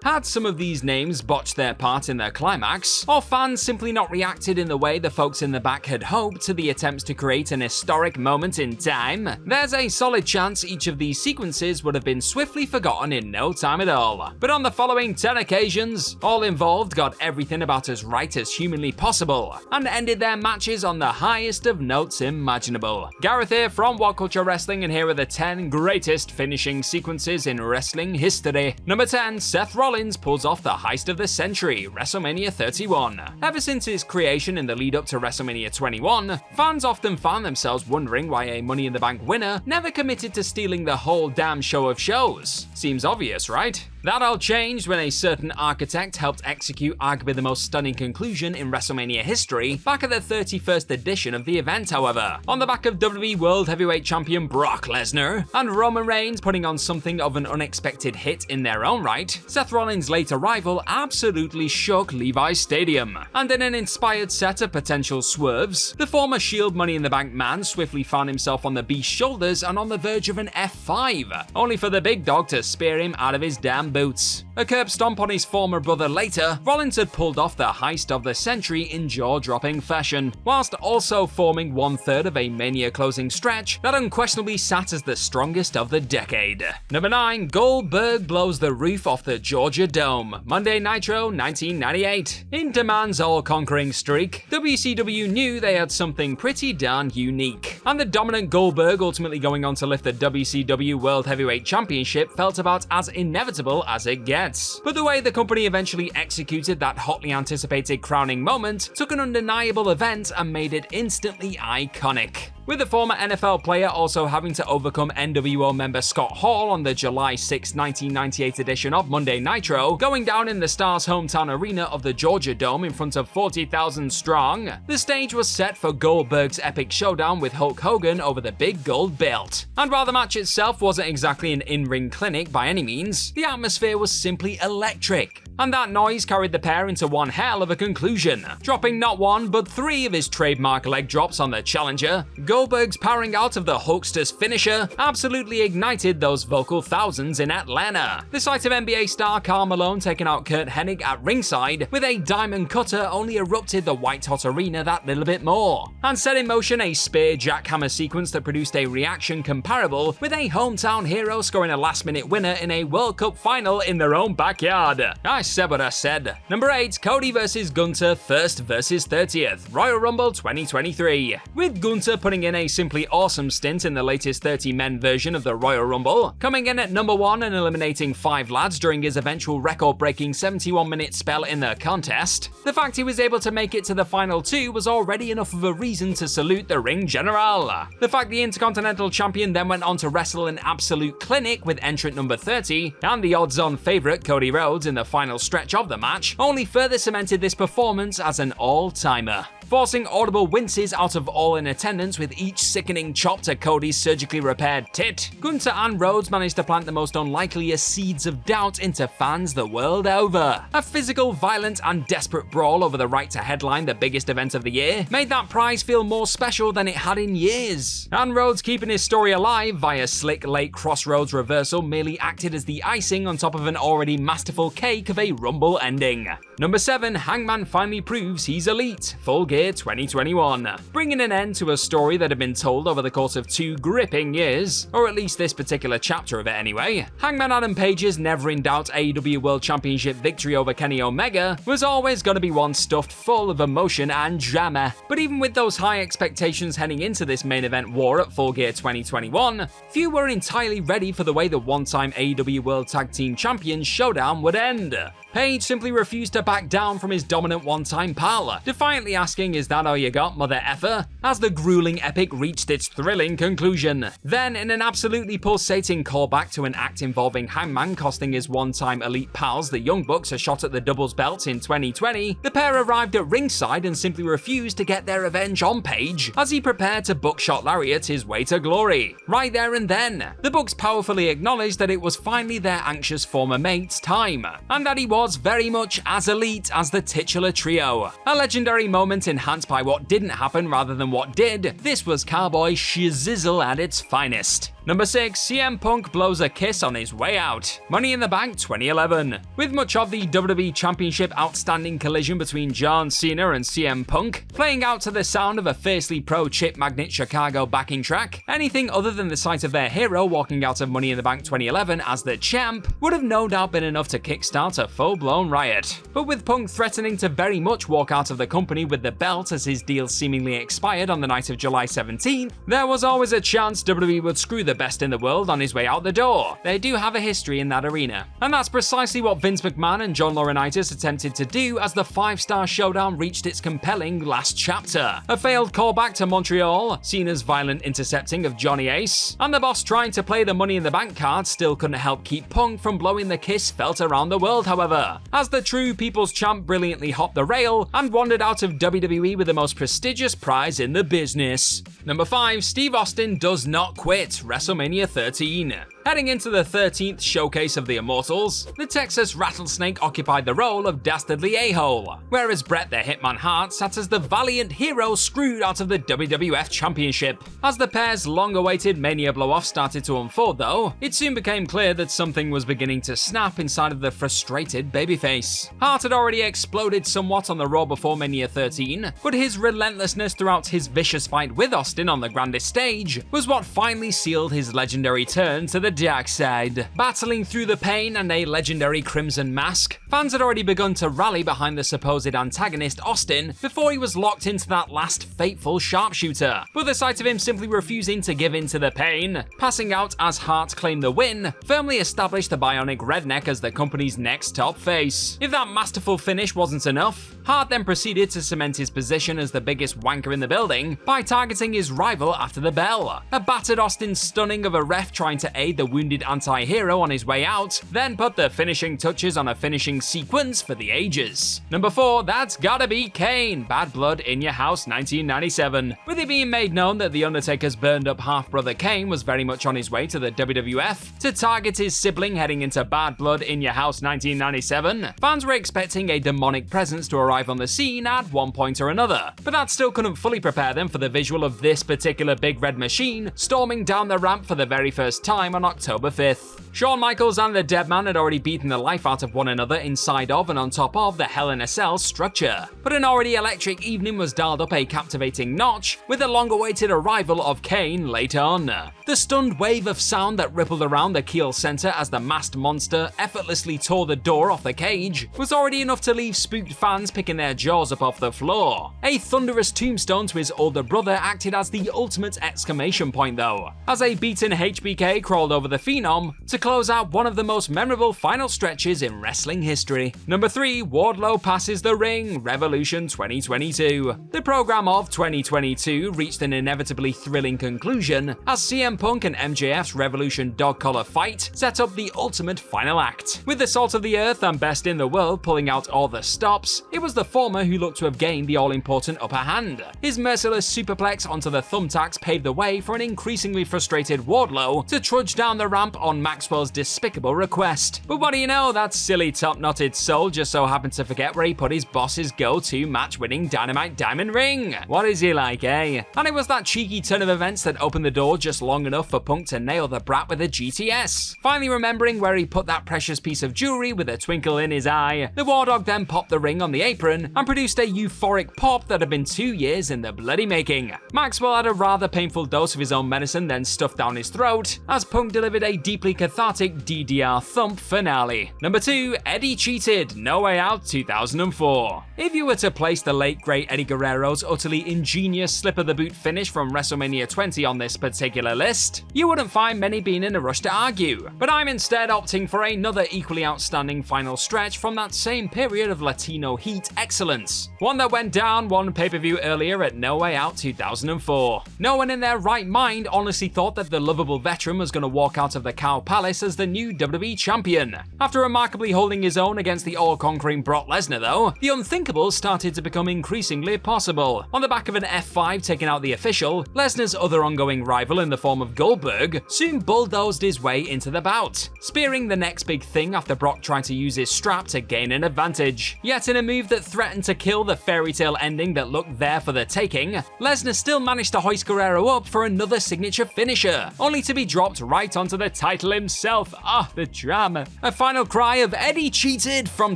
Had some of these names botched their part in their climax, or fans simply not reacted in the way the folks in the back had hoped to the attempts to create an historic moment in time, there's a solid chance each of these sequences would have been swiftly forgotten in no time at all. But on the following 10 occasions, all involved got everything about as right as humanly possible, and ended their matches on the highest of notes imaginable. Gareth here from What Culture Wrestling, and here are the 10 greatest finishing sequences in wrestling history. Number 10, Seth Rollins pulls off the heist of the century, WrestleMania 31. Ever since its creation in the lead up to WrestleMania 21, fans often found themselves wondering why a Money in the Bank winner never committed to stealing the whole damn show of shows. Seems obvious, right? That all changed when a certain architect helped execute arguably the most stunning conclusion in WrestleMania history back at the 31st edition of the event, however. On the back of WWE World Heavyweight Champion Brock Lesnar and Roman Reigns putting on something of an unexpected hit in their own right, Seth Rollins' late arrival absolutely shook Levi's Stadium. And in an inspired set of potential swerves, the former Shield Money in the Bank man swiftly found himself on the Beast's shoulders and on the verge of an F5, only for the big dog to spear him out of his damn boots. A curb stomp on his former brother later, Rollins had pulled off the heist of the century in jaw-dropping fashion, whilst also forming 1/3 of a Mania closing stretch that unquestionably sat as the strongest of the decade. Number 9, Goldberg blows the roof off the Georgia Dome, Monday Nitro 1998. In Demand's all-conquering streak, WCW knew they had something pretty darn unique, and the dominant Goldberg ultimately going on to lift the WCW World Heavyweight Championship felt about as inevitable as it gets. But the way the company eventually executed that hotly anticipated crowning moment took an undeniable event and made it instantly iconic, with the former NFL player also having to overcome NWO member Scott Hall on the July 6, 1998 edition of Monday Nitro, going down in the Star's hometown arena of the Georgia Dome in front of 40,000 strong. The stage was set for Goldberg's epic showdown with Hulk Hogan over the big gold belt. And while the match itself wasn't exactly an in-ring clinic by any means, the atmosphere was simply electric. And that noise carried the pair into one hell of a conclusion, dropping not one but 3 of his trademark leg drops on the challenger. Goldberg's powering out of the Hulkster's finisher absolutely ignited those vocal thousands in Atlanta. The sight of NBA star Karl Malone taking out Kurt Hennig at ringside with a diamond cutter only erupted the white-hot arena that little bit more, and set in motion a spear jackhammer sequence that produced a reaction comparable, with a hometown hero scoring a last-minute winner in a World Cup final in their own backyard. I said what I said. Number 8, Cody vs Gunter, 1st versus 30th, Royal Rumble 2023. With Gunter putting in a simply awesome stint in the latest 30-men version of the Royal Rumble, coming in at number 1 and eliminating 5 lads during his eventual record-breaking 71-minute spell in the contest, the fact he was able to make it to the final 2 was already enough of a reason to salute the ring general. The fact the Intercontinental Champion then went on to wrestle an absolute clinic with entrant number 30 and the odds-on favourite Cody Rhodes in the final stretch of the match only further cemented this performance as an all-timer, forcing audible winces out of all in attendance with each sickening chop to Cody's surgically repaired tit. Gunter and Rhodes managed to plant the most unlikeliest seeds of doubt into fans the world over. A physical, violent, and desperate brawl over the right to headline the biggest event of the year made that prize feel more special than it had in years. And Rhodes keeping his story alive via slick late crossroads reversal merely acted as the icing on top of an already masterful cake of a Rumble ending. Number 7, Hangman finally proves he's elite, Full Gear 2021. Bringing an end to a story that had been told over the course of 2 gripping years, or at least this particular chapter of it anyway, Hangman Adam Page's never in doubt AEW World Championship victory over Kenny Omega was always going to be one stuffed full of emotion and drama. But even with those high expectations heading into this main event war at Full Gear 2021, few were entirely ready for the way the one-time AEW World Tag Team Champions showdown would end. Page simply refused to back down from his dominant one-time pal, defiantly asking, "Is that all you got, mother effer?" as the grueling epic reached its thrilling conclusion. Then, in an absolutely pulsating callback to an act involving Hangman costing his one-time elite pals, the Young Bucks, a shot at the doubles belt in 2020, the pair arrived at ringside and simply refused to get their revenge on Page as he prepared to buckshot lariat his way to glory. Right there and then, the Bucks powerfully acknowledged that it was finally their anxious former mate's time, and that he was very much as elite as the titular trio. A legendary moment enhanced by what didn't happen rather than what did. This was cowboy shizzle at its finest. Number 6, CM Punk blows a kiss on his way out. Money in the Bank 2011. With much of the WWE Championship outstanding collision between John Cena and CM Punk playing out to the sound of a fiercely pro-Chip Magnet Chicago backing track, anything other than the sight of their hero walking out of Money in the Bank 2011 as the champ would have no doubt been enough to kickstart a full-blown riot. But with Punk threatening to very much walk out of the company with the belt as his deal seemingly expired on the night of July 17th, there was always a chance WWE would screw the best in the world on his way out the door. They do have a history in that arena. And that's precisely what Vince McMahon and John Laurinaitis attempted to do as the 5-star showdown reached its compelling last chapter. A failed callback to Montreal, Cena's violent intercepting of Johnny Ace, and the boss trying to play the Money in the Bank card still couldn't help keep Punk from blowing the kiss felt around the world, however, as the true People's Champ brilliantly hopped the rail and wandered out of WWE with the most prestigious prize in the business. Number 5, Steve Austin does not quit, WrestleMania 13. Heading into the 13th showcase of the Immortals, the Texas Rattlesnake occupied the role of Dastardly A-Hole, whereas Bret the Hitman Hart sat as the valiant hero screwed out of the WWF Championship. As the pair's long-awaited Mania blow-off started to unfold though, it soon became clear that something was beginning to snap inside of the frustrated babyface. Hart had already exploded somewhat on the Raw before Mania 13, but his relentlessness throughout his vicious fight with Austin on the grandest stage was what finally sealed his legendary turn to the dark side. Battling through the pain and a legendary crimson mask, fans had already begun to rally behind the supposed antagonist Austin before he was locked into that last fateful sharpshooter. But the sight of him simply refusing to give in to the pain, passing out as Hart claimed the win, firmly established the Bionic Redneck as the company's next top face. If that masterful finish wasn't enough, Hart then proceeded to cement his position as the biggest wanker in the building by targeting his rival after the bell. A battered Austin stunning of a ref trying to aid the wounded anti-hero on his way out, then put the finishing touches on a finishing sequence for the ages. Number 4, that's gotta be Kane, Bad Blood in Your House 1997. With it being made known that The Undertaker's burned up half-brother Kane was very much on his way to the WWF to target his sibling heading into Bad Blood in Your House 1997, fans were expecting a demonic presence to arrive on the scene at one point or another, but that still couldn't fully prepare them for the visual of this particular big red machine storming down the ramp for the very first time on October 5th. Shawn Michaels and the Deadman had already beaten the life out of one another inside of and on top of the Hell in a Cell structure, but an already electric evening was dialed up a captivating notch with the long-awaited arrival of Kane late on. The stunned wave of sound that rippled around the Kiel Center as the masked monster effortlessly tore the door off the cage was already enough to leave spooked fans picking their jaws up off the floor. A thunderous tombstone to his older brother acted as the ultimate exclamation point though, as a beaten HBK crawled over the Phenom to close out one of the most memorable final stretches in wrestling history. Number 3, Wardlow passes the ring, Revolution 2022. The program of 2022 reached an inevitably thrilling conclusion as CM Punk and MJF's Revolution dog collar fight set up the ultimate final act. With the salt of the earth and best in the world pulling out all the stops, it was the former who looked to have gained the all-important upper hand. His merciless superplex onto the thumbtacks paved the way for an increasingly frustrated Wardlow to trudge down the ramp on Maxwell's despicable request. But what do you know, that silly top-knotted soul just so happened to forget where he put his boss's go-to match-winning Dynamite Diamond ring. What is he like, eh? And it was that cheeky turn of events that opened the door just long enough for Punk to nail the brat with a GTS. Finally remembering where he put that precious piece of jewelry with a twinkle in his eye, the War Dog then popped the ring on the apron and produced a euphoric pop that had been 2 years in the bloody making. Maxwell had a rather painful dose of his own medicine then stuffed down his throat as Punk delivered a deeply cathartic DDR thump finale. Number 2, Eddie cheated, No Way Out 2004. If you were to place the late great Eddie Guerrero's utterly ingenious slip of the boot finish from WrestleMania 20 on this particular list, you wouldn't find many being in a rush to argue, but I'm instead opting for another equally outstanding final stretch from that same period of Latino heat excellence, one that went down one pay-per-view earlier at No Way Out 2004. No one in their right mind honestly thought that the lovable veteran was going to walk walk out of the Cow Palace as the new WWE Champion. After remarkably holding his own against the all-conquering Brock Lesnar though, the unthinkable started to become increasingly possible. On the back of an F5 taking out the official, Lesnar's other ongoing rival in the form of Goldberg soon bulldozed his way into the bout, spearing the next big thing after Brock tried to use his strap to gain an advantage. Yet in a move that threatened to kill the fairy tale ending that looked there for the taking, Lesnar still managed to hoist Guerrero up for another signature finisher, only to be dropped right onto the title himself. The drama. A final cry of "Eddie cheated" from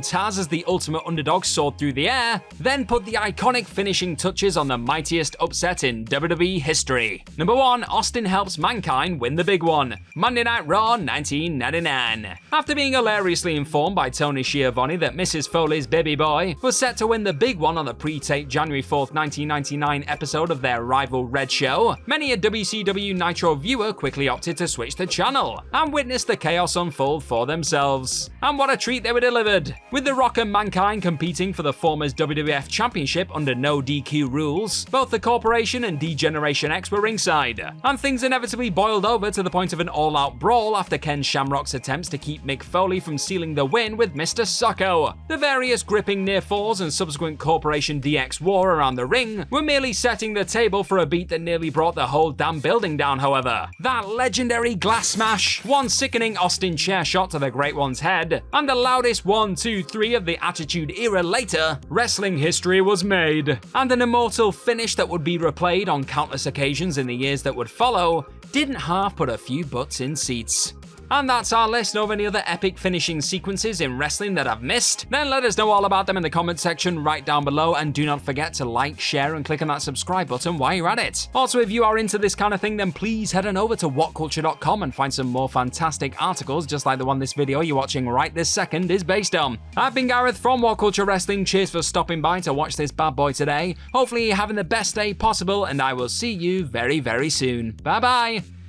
Taz as the ultimate underdog soared through the air, then put the iconic finishing touches on the mightiest upset in WWE history. Number 1, Austin helps Mankind win the big one. Monday Night Raw 1999. After being hilariously informed by Tony Schiavone that Mrs. Foley's baby boy was set to win the big one on the pre-taped January 4th, 1999 episode of their rival Red Show, many a WCW Nitro viewer quickly opted to switch the channel and witness the chaos unfold for themselves. And what a treat they were delivered! With The Rock and Mankind competing for the former's WWF Championship under no DQ rules, both the Corporation and D-Generation X were ringside, and things inevitably boiled over to the point of an all-out brawl after Ken Shamrock's attempts to keep Mick Foley from sealing the win with Mr. Socko. The various gripping near falls and subsequent Corporation DX war around the ring were merely setting the table for a beat that nearly brought the whole damn building down, however. That legendary glass smash, one sickening Austin chair shot to the Great One's head, and the loudest 1, 2, 3 of the Attitude Era later, wrestling history was made. And an immortal finish that would be replayed on countless occasions in the years that would follow didn't half put a few butts in seats. And that's our list of any other epic finishing sequences in wrestling that I've missed. Then let us know all about them in the comment section right down below, and do not forget to like, share, and click on that subscribe button while you're at it. Also, if you are into this kind of thing, then please head on over to whatculture.com and find some more fantastic articles just like the one this video you're watching right this second is based on. I've been Gareth from What Culture Wrestling. Cheers for stopping by to watch this bad boy today. Hopefully you're having the best day possible, and I will see you very, very soon. Bye bye!